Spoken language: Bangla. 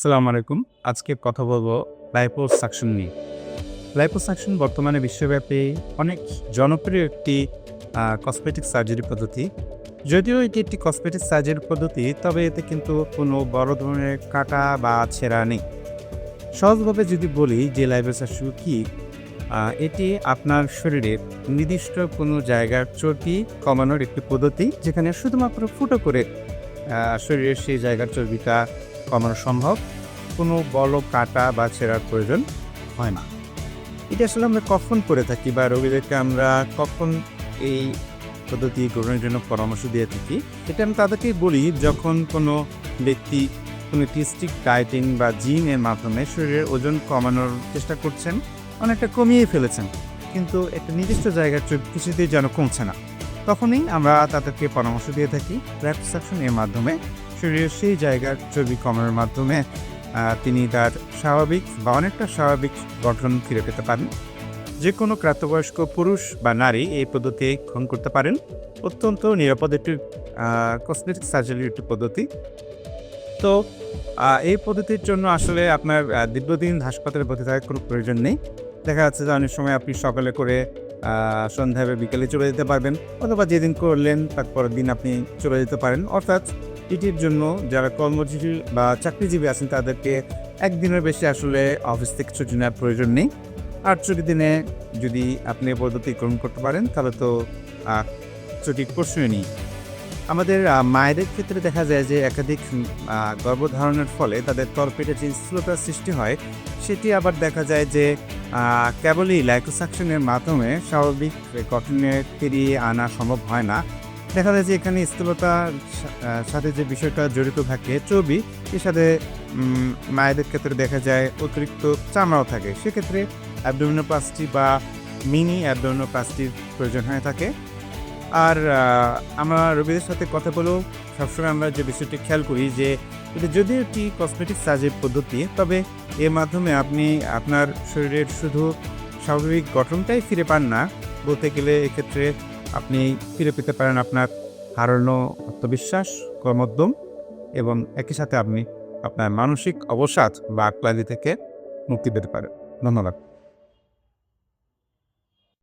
আসসালামু আলাইকুম। আজকে কথা বলবো লাইপোসাকশন নিয়ে। লাইপোসাকশন বর্তমানে বিশ্বব্যাপী অনেক জনপ্রিয় একটি কসমেটিক সার্জারি পদ্ধতি। যদিও এটি একটি কসমেটিক সার্জারি পদ্ধতি, তবে এতে কিন্তু কোনো বড় ধরনের কাটা বা ছেঁড়া নেই। সহজভাবে যদি বলি যে লাইপোসাকশন কি, এটি আপনার শরীরের নির্দিষ্ট কোনো জায়গার চর্বি কমানোর একটি পদ্ধতি, যেখানে শুধুমাত্র ফুটো করে শরীরের সেই জায়গার চর্বিটা কমানো সম্ভব। কোনো বড় কাটা বা ছেঁড়ার প্রয়োজন হয় না। এটা আসলে আমরা কখন করে থাকি বা রোগীদেরকে আমরা কখন এই পদ্ধতি গ্রহণের জন্য পরামর্শ দিয়ে থাকি, এটা আমি তাদেরকেই বলি যখন কোনো ব্যক্তি কোনো একটি স্ট্রিক্ট ডায়েটিং বা জিমের মাধ্যমে শরীরের ওজন কমানোর চেষ্টা করছেন, অনেকটা কমিয়ে ফেলেছেন, কিন্তু একটা নির্দিষ্ট জায়গার চর্বি কিছুতেই যেন কমছে না। তখনই আমরা তাদেরকে পরামর্শ দিয়ে থাকি লাইপোসাকশন এর মাধ্যমে শরীরের সেই জায়গার চর্বি কমানোর মাধ্যমে তিনি তার স্বাভাবিক বা অনেকটা স্বাভাবিক গঠন ফিরে পেতে পারেন। যে কোনো প্রাপ্তবয়স্ক পুরুষ বা নারী এই পদ্ধতি গ্রহণ করতে পারেন। অত্যন্ত নিরাপদ একটি কসমেটিক সার্জারির একটি পদ্ধতি। তো এই পদ্ধতির জন্য আসলে আপনার দীর্ঘদিন হাসপাতালে ভর্তি থাকার কোনো প্রয়োজন নেই। দেখা যাচ্ছে যে অনেক সময় আপনি সকালে করে সন্ধ্যায় বা বিকেলে চলে যেতে পারবেন, অথবা যেদিন করলেন তার পরের দিন আপনি চলে যেতে পারেন। অর্থাৎ এটির জন্য যারা কর্মজীবী বা চাকরিজীবী আছেন তাদেরকে একদিনের বেশি আসলে অফিস থেকে ছুটি নেওয়ার প্রয়োজন নেই। আর ছুটির দিনে যদি আপনি এই পদ্ধতি গ্রহণ করতে পারেন তাহলে তো ছুটির প্রশ্নই নেই। আমাদের মায়েদের ক্ষেত্রে দেখা যায় যে একাধিক গর্ভধারণের ফলে তাদের তলপেটে যে স্থূলতার সৃষ্টি হয়, সেটি আবার দেখা যায় যে কেবলই লাইপোসাকশনের মাধ্যমে স্বাভাবিক গঠনে ফিরিয়ে আনা সম্ভব হয় না। দেখা যায় যে এখানে স্থূলতার সাথে যে বিষয়টা জড়িত থাকে চর্বি, এর সাথে মায়েদের ক্ষেত্রে দেখা যায় অতিরিক্ত চামড়াও থাকে। সেক্ষেত্রে অ্যাবডোমিনোপ্লাস্টি বা মিনি অ্যাবডোমিনোপ্লাস্টির প্রয়োজন হয়ে থাকে। আর আমরা রোগীদের সাথে কথা বলেও সবসময় আমরা যে বিষয়টি খেয়াল করি যে এটা যদিও একটি কসমেটিক সার্জারি পদ্ধতি, তবে এর মাধ্যমে আপনি আপনার শরীরের শুধু স্বাভাবিক গঠনটাই ফিরে পান না, বলতে গেলে এক্ষেত্রে আপনি ফিরে পেতে পারেন আপনার হারানো আত্মবিশ্বাস, কর্মোদ্যম, এবং একই সাথে আপনি আপনার মানসিক অবসাদ বা ক্লান্তি থেকে মুক্তি পেতে পারেন। ধন্যবাদ।